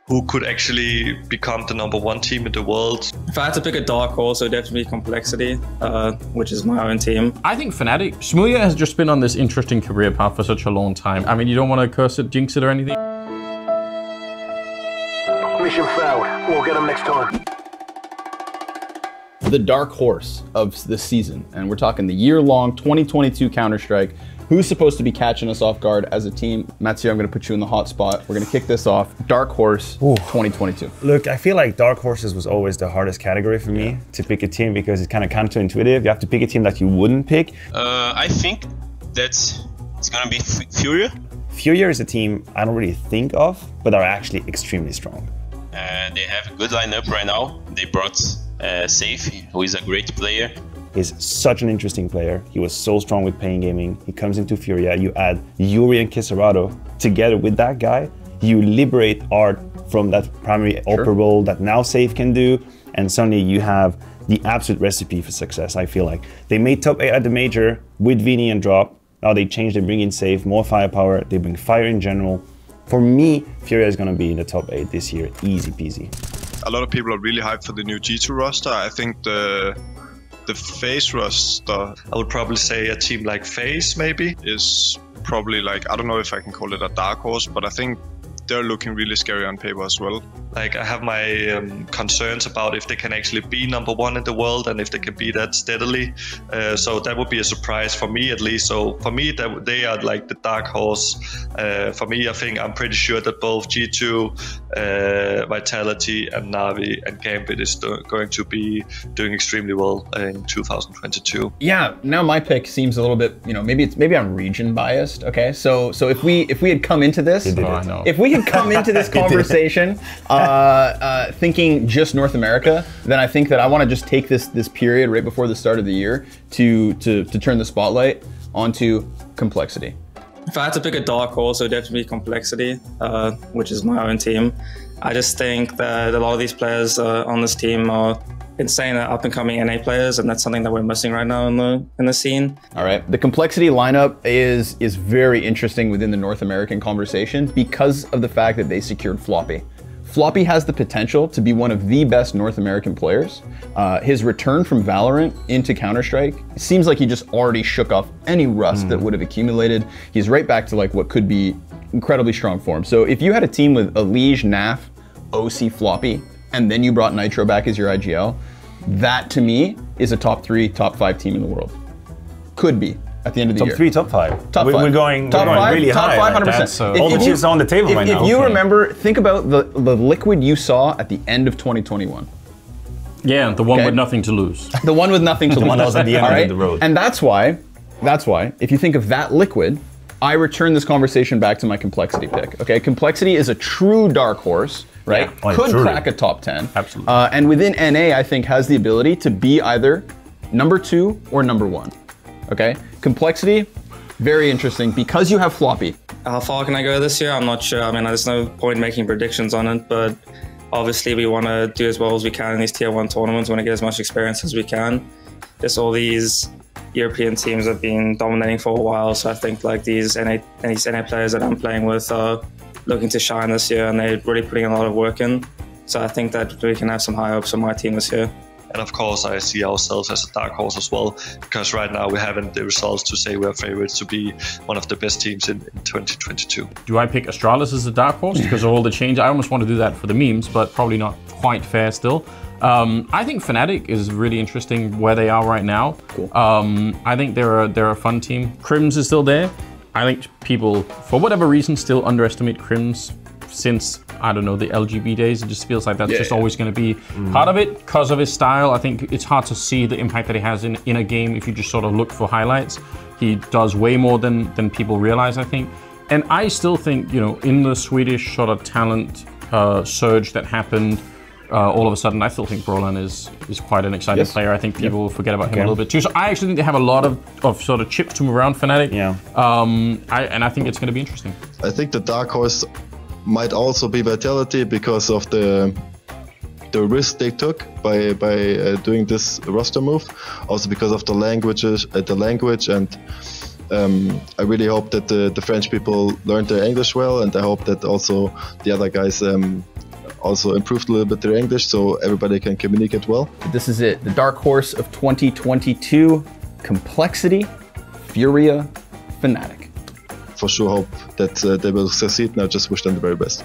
who could actually become the #1 team in the world. If I had to pick a dark horse, it would definitely be Complexity, which is my own team. I think Fnatic. Smulya has just been on this interesting career path for such a long time. I mean, you don't want to curse it, jinx it or anything. Mission failed. We'll get them next time. The dark horse of this season, and we're talking the year-long 2022 Counter-Strike. Who's supposed to be catching us off guard as a team? Mathieu, I'm going to put you in the hot spot. We're going to kick this off. Dark Horse 2022. Look, I feel like Dark Horses was always the hardest category for me to pick a team because it's kind of counterintuitive. You have to pick a team that you wouldn't pick. I think that it's going to be FURIA. FURIA is a team I don't really think of, but are actually extremely strong. They have a good lineup right now. They brought Safe, who is a great player. He's such an interesting player. He was so strong with pain gaming. He comes into FURIA. You add Yuri and Kisarado together with that guy. You liberate Art from that primary upper role that now Safe can do. And suddenly you have the absolute recipe for success, I feel like. They made top 8 at the major with Vini and Drop. Now they changed, they bring in Safe, more firepower. They bring fire in general. For me, FURIA is going to be in the top 8 this year. Easy peasy. A lot of people are really hyped for the new G2 roster. I think the FaZe roster, I would probably say a team like FaZe maybe, is probably like, I don't know if I can call it a dark horse, but I think they're looking really scary on paper as well. Like, I have my concerns about if they can actually be #1 in the world and if they can be that steadily. So that would be a surprise for me, at least. So for me, they are like the dark horse. For me, I think I'm pretty sure that both G2, Vitality and Na'Vi and Gambit is going to be doing extremely well in 2022. Yeah, now my pick seems a little bit, you know, maybe I'm region biased. Okay, so if we had come into this, if we had come into this conversation thinking just North America, then I think that I want to just take this period right before the start of the year to turn the spotlight onto Complexity. If I had to pick a dark horse, it would definitely be Complexity, which is my own team. I just think that a lot of these players on this team are insane up-and-coming NA players, and that's something that we're missing right now in the scene. All right, the Complexity lineup is very interesting within the North American conversation because of the fact that they secured Floppy. Floppy has the potential to be one of the best North American players. His return from Valorant into Counter-Strike seems like he just already shook off any rust that would have accumulated. He's right back to like what could be incredibly strong form. So if you had a team with Elige, Naf, OC, Floppy, and then you brought Nitro back as your IGL, that to me is a top 3, top 5 team in the world. Could be at the end of the year. Top 3, top 5. Top 5. We're going really high. Top 5, 100%. All the chips are on the table right now. If you remember, think about the liquid you saw at the end of 2021. Yeah, the one with nothing to lose. The one with nothing to lose. The one that was at the end of the road. And that's why, if you think of that liquid, I return this conversation back to my Complexity pick. Okay, Complexity is a true dark horse, right? Yeah. Could crack a top 10. Absolutely. And within NA, I think has the ability to be either #2 or #1. Okay, Complexity, very interesting because you have Floppy. How far can I go this year? I'm not sure. I mean, there's no point making predictions on it, but obviously we want to do as well as we can in these tier 1 tournaments. We want to get as much experience as we can. Just all these European teams have been dominating for a while, so I think like these NA players that I'm playing with are looking to shine this year, and they're really putting a lot of work in. So I think that we can have some high hopes for my team this year. And of course, I see ourselves as a dark horse as well, because right now we haven't the results to say we're favorites to be one of the best teams in 2022. Do I pick Astralis as a dark horse because of all the change? I almost want to do that for the memes, but probably not quite fair still. I think Fnatic is really interesting where they are right now. Cool. I think they're a fun team. Crims is still there. I think people, for whatever reason, still underestimate Crims since, I don't know, the LGB days. It just feels like that's just always going to be part of it because of his style. I think it's hard to see the impact that he has in a game if you just sort of look for highlights. He does way more than people realize, I think. And I still think, you know, in the Swedish sort of talent surge that happened, all of a sudden, I still think Brolan is quite an exciting player. I think people will forget about him a little bit too. So I actually think they have a lot of sort of chips to move around Fnatic. Yeah. And I think it's going to be interesting. I think the dark horse might also be Vitality because of the risk they took by doing this roster move. Also because of the language, and I really hope that the French people learned their English well, and I hope that also the other guys also improved a little bit their English so everybody can communicate well. This is it, the dark horse of 2022, Complexity, FURIA, Fnatic. For sure hope that they will succeed, and I just wish them the very best.